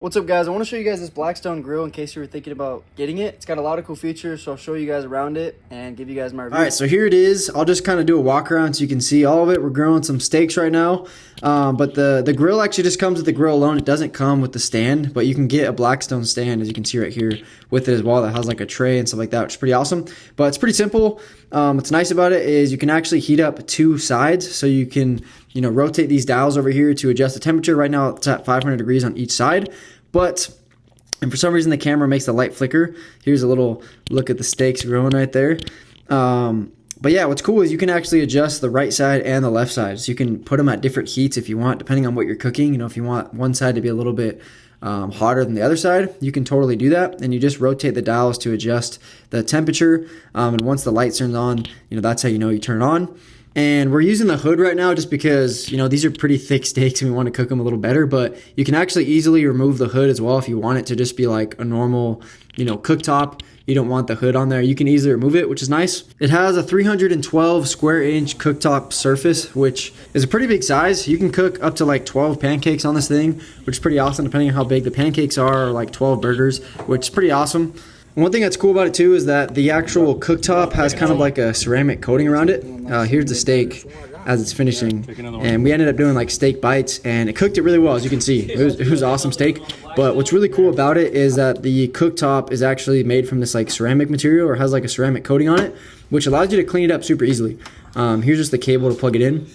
What's up, guys? I want to show you guys this Blackstone grill in case you were thinking about getting it. It's got a lot of cool features, so I'll show you guys around it and give you guys my review. All right, so here it is. I'll just kind of do a walk around so you can see all of it. We're grilling some steaks right now, but the grill actually just comes with the grill alone. It doesn't come with the stand, but you can get a Blackstone stand, as you can see right here, with it as well. That has like a tray and stuff like that, which is pretty awesome. But it's pretty simple. What's nice about it is you can actually heat up two sides, so you can rotate these dials over here to adjust the temperature. Right now it's at 500 degrees on each side, and for some reason the camera makes the light flicker. Here's a little look at the steaks growing right there. But yeah, what's cool is you can actually adjust the right side and the left side. So you can put them at different heats if you want, depending on what you're cooking. If you want one side to be a little bit hotter than the other side, you can totally do that. And you just rotate the dials to adjust the temperature. And once the light turns on, that's how you turn it on. And we're using the hood right now just because, these are pretty thick steaks and we want to cook them a little better. But you can actually easily remove the hood as well if you want it to just be like a normal, cooktop. You don't want the hood on there. You can easily remove it, which is nice. It has a 312 square inch cooktop surface, which is a pretty big size. You can cook up to like 12 pancakes on this thing, which is pretty awesome depending on how big the pancakes are, or like 12 burgers, which is pretty awesome. One thing that's cool about it too is that the actual cooktop has kind of like a ceramic coating around it. Here's the steak as it's finishing, and we ended up doing like steak bites, and it cooked it really well, as you can see. It was awesome steak. But what's really cool about it is that the cooktop is actually made from this like ceramic material, or has like a ceramic coating on it, which allows you to clean it up super easily. Here's just the cable to plug it in.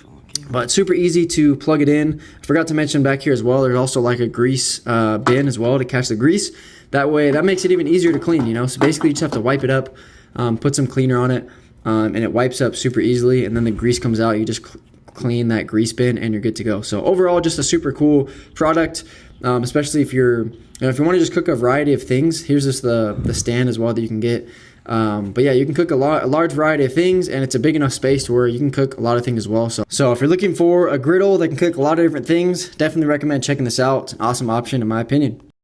But super easy to plug it in. I forgot to mention back here as well, there's also like a grease bin as well to catch the grease. That way, that makes it even easier to clean, So basically you just have to wipe it up, put some cleaner on it, and it wipes up super easily, and then the grease comes out. You just clean that grease bin and you're good to go. So overall, just a super cool product, especially if you're, if you want to just cook a variety of things. Here's just the stand as well that you can get. But yeah, you can cook a large variety of things, and it's a big enough space to where you can cook a lot of things as well. So if you're looking for a griddle that can cook a lot of different things, definitely recommend checking this out. It's an awesome option in my opinion.